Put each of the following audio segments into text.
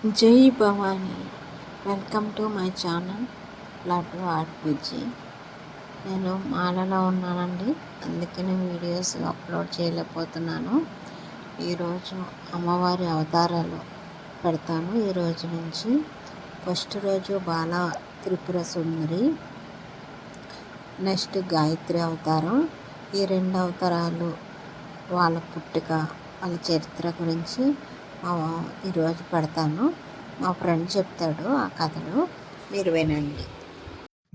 జై Bhavani. Welcome to my channel Laddu art Bujji. నేను మాలలో ఉన్నానండి, అందుకనే వీడియోస్ అప్లోడ్ చేయలేకపోతున్నాను. ఈరోజు అమ్మవారి అవతారాలు పెడతాను. ఈరోజు నుంచి ఫస్ట్ రోజు బాల త్రిపుర సుందరి, నెక్స్ట్ గాయత్రి అవతారం. ఈ రెండు అవతారాలు వాళ్ళ పుట్టుక, వాళ్ళ చరిత్ర గురించి ఈరోజు పెడతాను. మా ఫ్రెండ్ చెప్తాడు ఆ కథలు, మీరు వినండి.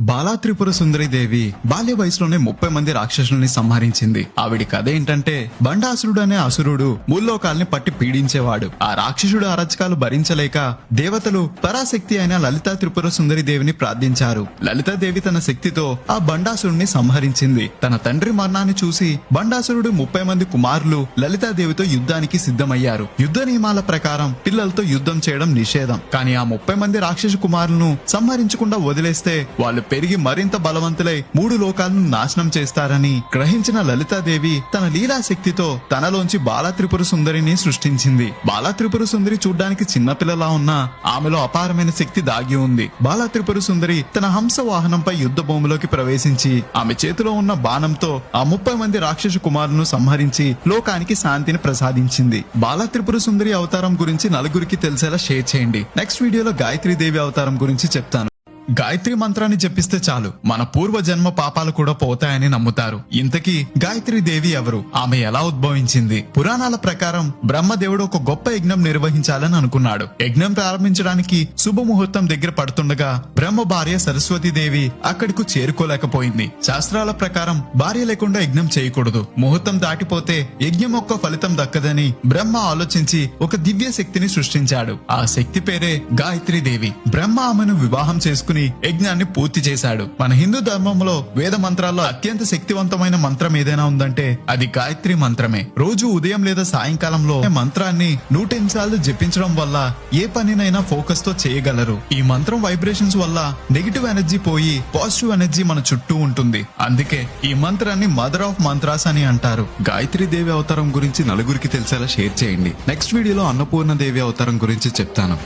బాలా త్రిపుర సుందరి దేవి బాల్య వయసులోనే 30 మంది రాక్షసుల్ని సంహరించింది. ఆవిడి కథ ఏంటంటే, బండాసురుడు అనే అసురుడు ముల్లోకాల్ని పట్టి పీడించేవాడు. ఆ రాక్షసుడు అరచకాలు భరించలేక దేవతలు పరాశక్తి అయిన లలితా త్రిపుర సుందరి దేవిని ప్రార్థించారు. లలితాదేవి తన శక్తితో ఆ బండాసురుడిని సంహరించింది. తన తండ్రి మరణాన్ని చూసి బండాసురుడు 30 మంది కుమారులు లలితాదేవితో యుద్ధానికి సిద్ధమయ్యారు. యుద్ధ నియమాల ప్రకారం పిల్లలతో యుద్ధం చేయడం నిషేధం. కానీ ఆ 30 మంది రాక్షసు కుమారులను సంహరించకుండా వదిలేస్తే వాళ్ళు పెరిగి మరింత బలవంతులై 3 లోకాలను నాశనం చేస్తారని గ్రహించిన లలితాదేవి తన లీలా శక్తితో తనలోంచి బాలా త్రిపుర సుందరిని సృష్టించింది. బాలా త్రిపుర సుందరి చూడ్డానికి చిన్నపిల్లలా ఉన్నా ఆమెలో అపారమైన శక్తి దాగి ఉంది. బాలా త్రిపుర సుందరి తన హంస వాహనంపై యుద్ధ భూమిలోకి ప్రవేశించి ఆమె చేతిలో ఉన్న బాణంతో ఆ 30 మంది రాక్షసు కుమారులను సంహరించి లోకానికి శాంతిని ప్రసాదించింది. బాలా త్రిపుర సుందరి అవతారం గురించి నలుగురికి తెలిసేలా షేర్ చేయండి. నెక్స్ట్ వీడియోలో గాయత్రీ దేవి అవతారం గురించి చెప్తాను. గాయత్రి మంత్రాన్ని జపిస్తే చాలు మన పూర్వ జన్మ పాపాలు కూడా పోతాయని నమ్ముతారు. ఇంతకీ గాయత్రి దేవి ఎవరు? ఆమె ఎలా ఉద్భవించింది? పురాణాల ప్రకారం బ్రహ్మదేవుడు ఒక గొప్ప యజ్ఞం నిర్వహించాలని అనుకున్నాడు. యజ్ఞం ప్రారంభించడానికి శుభముహూర్తం దగ్గర పడుతుండగా బ్రహ్మ భార్య సరస్వతి దేవి అక్కడికి చేరుకోలేకపోయింది. శాస్త్రాల ప్రకారం భార్య లేకుండా యజ్ఞం చేయకూడదు. ముహూర్తం దాటిపోతే యజ్ఞం యొక్క ఫలితం దక్కదని బ్రహ్మ ఆలోచించి ఒక దివ్య శక్తిని సృష్టించాడు. ఆ శక్తి పేరే గాయత్రి దేవి. బ్రహ్మ ఆమెను వివాహం చేసుకుని యజ్ఞాన్ని పూర్తి చేశాడు. మన హిందూ ధర్మంలో వేద మంత్రాల్లో అత్యంత శక్తివంతమైన మంత్రం ఏదైనా ఉందంటే అది గాయత్రి మంత్రమే. రోజు ఉదయం లేదా సాయంకాలంలో మంత్రాన్ని 108 సార్లు జపించడం వల్ల ఏ పనినైనా ఫోకస్ తో చేయగలరు. ఈ మంత్రం వైబ్రేషన్స్ వల్ల నెగిటివ్ ఎనర్జీ పోయి పాజిటివ్ ఎనర్జీ మన చుట్టూ ఉంటుంది. అందుకే ఈ మంత్రాన్ని మదర్ ఆఫ్ మంత్రాస్ అని అంటారు. గాయత్రి దేవి అవతారం గురించి నలుగురికి తెలిసేలా షేర్ చేయండి. నెక్స్ట్ వీడియోలో అన్నపూర్ణ దేవి అవతారం గురించి చెప్తాను.